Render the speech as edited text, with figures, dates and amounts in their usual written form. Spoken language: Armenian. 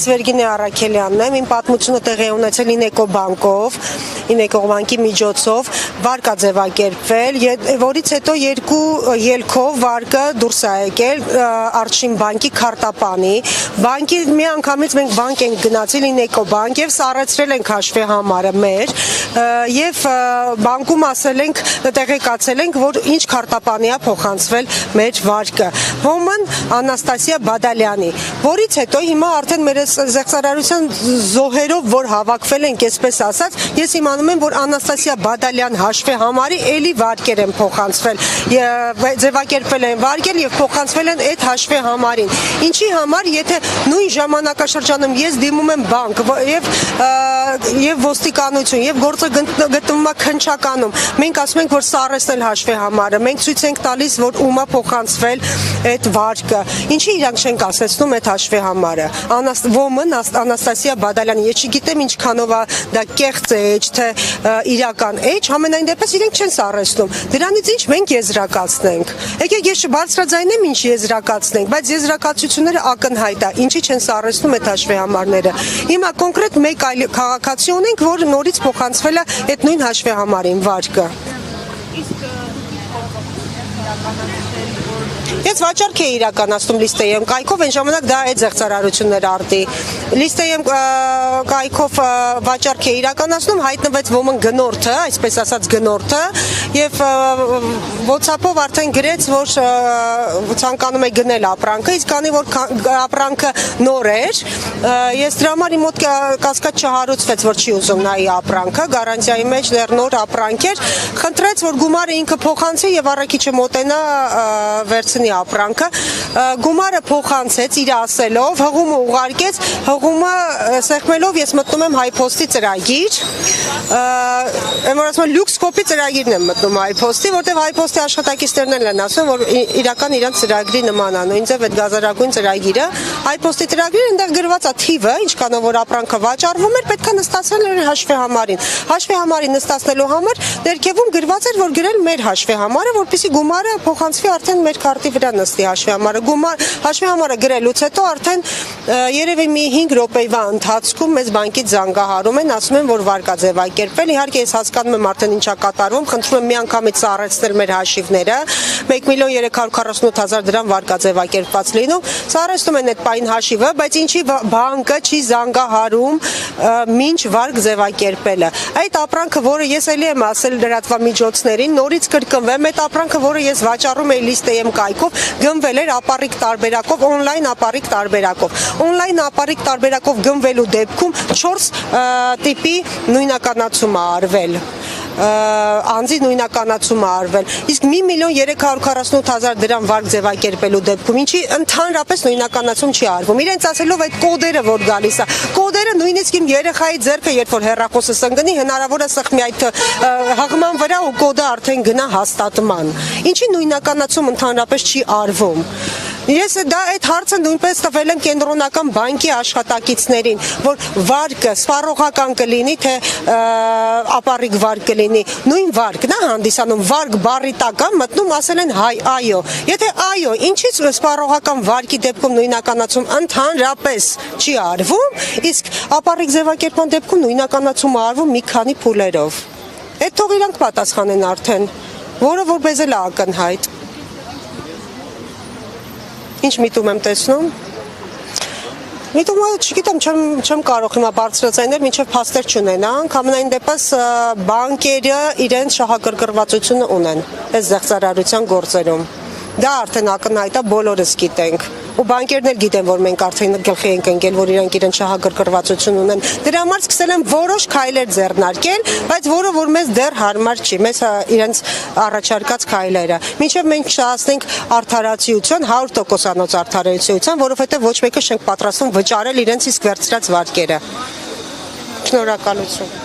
Ես Վերգինե Առաքելյանն եմ, իմ պատմությունը տեղի է ունեցել Ինեկո բանկի միջոցով, վարկ է ձևակերպվել, որից հետո երկու ելքով վարկը դուրս է եկել Առաջին բանկի քարտապանի, բանկի մի անգամից մենք բանկ ենք գնացել Ինեկո բանկ եւ սառեցրել ենք հաշվի համարը մեր եւ բանկում ասել ենք, տեղեկացել ենք, որ ինչ քարտապանի է փոխանցվել մեր վարկը։ Ոմն Անաստասիա Բադալյանի, որից հետո հիմա արդեն մեր զեղծարարության զոհերով, որ հավաքվել ենք, այսպես ասած, ես իմանում եմ, որ Անաստասիա Բադալյան հաշվի համարի էլի վարկեր են փոխանցվել, ձևակերպվել են վարկեր եւ փոխանցվել են այդ հաշվի համարին։ Ինչի համար, եթե նույն ժամանակաշրջանում ես դիմում եմ բանկ եւ ոստիկանություն եւ գործը գտնվում է քննչականում, մենք ասում ենք, որ սառեցնել հաշվի համարը, մենք ցույց ենք տալիս, որ ումա փոխանցվել այդ վարկը, ինչի իրանք չեն ասեցնում այդ հաշվի համարը։ Ոմն Անաստասիա Բադալյանը, ես չգիտեմ ինչքանով է դա կեղծ է, թե իրական է, համենայն դեպս իրենք չեն սառեցնում։ Դրանից ինչ մենք եզրակացնենք։ Եկեք ես չբարձրաձայնեմ ինչ եզրակացնենք, բայց եզրակացությունները ակնհայտ է, ինչի չեն սառեցնում այդ հաշվի համարները։ Հիմա կոնկրետ մեկ այլ քաղաքացի ունենք, որ նորից փոխանցվել է այդ նույն հաշվի համարին վարկը։ Ես վաճառք էի իրականացնում լիստեյեմ կայքով, այն ժամանակ դա այդ զեղծարարություններ արդի։ Լիստեյեմ կայքով վաճառք էի իրականացնում, հայտնվեց ոմն գնորդը, այսպես ասած գնորդը, եւ WhatsApp-ով արդեն գրեց, որ ցանկանում է գնել ապրանքը, իսկ քանի որ ապրանքը նոր էր, ես դրա համար իմ մոտ կասկած չհարուցվեց, որ չի ուզում նայի ապրանքը, գարանտիայի մեջ դեռ նոր ապրանք էր, խնդրեց, որ գումարը ինքը փոխանցի եւ առաքիչը մոտենա վերցնի ապրանքը, գումարը փոխանցեց իր ասելով, հղումը ուղարկեց, հղումը սեղմելով ես մտնում եմ HiPost-ի ծրագիր, որ ասում եմ լյուքսկոպի ծրագիրն եմ մտնում HiPost-ի, որտեղ HiPost-ի աշխատակիցներն են ասում, որ իրական իրանց ծրագրի նման է, նույնիսկ այդ գազարագույն ծրագիրը, HiPost-ի ծրագիրը այնտեղ գրված է թիվը, ինչքանով որ ապրանքը վաճառվում էր, պետք է նստացնել էր հաշվի համարին։ Հաշվի համարին նստացնելու համար ներքևում գրված էր, որ գրել մեր հաշվի համարը, որպեսզի գումարը փոխանցվի արդեն մեր քարտի վրա նստի հաշվի համարը։ Հաշվի համարը գրելուց հետո արդեն երևի մի 5 րոպեվա ընթացքում մեզ բանկից զանգահարում են, ասում են, որ վարկա ձևակերպվել։ Իհարկե ես հասկանում եմ արդեն ինչա կատարվում, խնդրում եմ միանգամից սառեցնել մեր հաշիվները, 1.348.000 դրամ վարկա ձևակերպված լինում, սառեցնում են այդ պայն հաշիվը, բայց ինչի բանկը չի զանգահարում մինչ վարկ ձևակերպելը։ Այդ ապրանքը, որը ես էլի եմ ասել լրատվամիջոցներին, նորից կրկնվեմ, այդ ապրանքը, որը ես վաճառում էի լիստեյեմ կայքով, գնվել էր ապառիկ տարբերակով, օնլայն ապառիկ տարբերակով։ Օնլայն ապառիկ տարբերակով գնվելու դեպքում 4 տիպի նույնականացում է արվել։ Անձի նույնականացում է արվել, իսկ 1.348.000 դրամ վարկ ձևակերպելու դեպքում, ինչի ընդհանրապես նույնականացում չի արվում։ Իրենց ասելով այդ կոդերը, որ գալիս է, կոդերը նույնիսկ իմ երեխայի ձեռքը, երբ որ հեռախոսս ընկնի, հնարավոր է սեղմի այդ հղման վրա ու կոդը արդեն գնա հաստատման։ Ինչի նույնականացում ընդհանրապես չի արվում։ Ես այդ հարցը նույնպես տվել եմ կենտրոնական բանկի աշխատակիցներին, որ վարկը սպառողական կլինի, թե ապառիկ վարկ կլինի, նույն վարկն է հանդիսանում, վարկ բառի տակ մտնում, ասել են հայ, այո։ Եթե այո, ինչից սպառողական վարկի դեպքում նույնականացում ընդհանրապես չի արվում, իսկ ապառիկ ձևակերպման դեպքում նույնականացում է արվում մի քանի փուլերով։ Այդ թող իրանք պատասխանեն արդեն, որը որպես էլ ակնհայտ։ Ինչ միտում եմ տեսնում։ Միտումը չգիտեմ, չեմ կարող հիմա բարձրացնել, մինչև փաստեր չունենանք, ամենայն դեպս բանկերը իրենց շահագրգռվածությունը ունեն այս զեղծարարության գործերում։ Դա արդեն ակնհայտ է, բոլորս գիտենք։ Ու բանկերն էլ գիտեն, որ մենք արդեն գլխի ենք ընկել, որ իրանք իրենց շահագրգռվածություն ունեն։ Դրա համար սկսել են որոշ քայլեր ձեռնարկել, բայց որը որ մեզ դեռ հարմար չի, մեզ իրենց առաջարկած քայլերը։ Մինչև մենք չհասնենք արդարացիության, 100%-անոց արդարացիության, որովհետև ոչ մեկը չենք պատրաստվում վճարել իրենց իսկ վերցրած վարկերը։ Շնորհակալություն։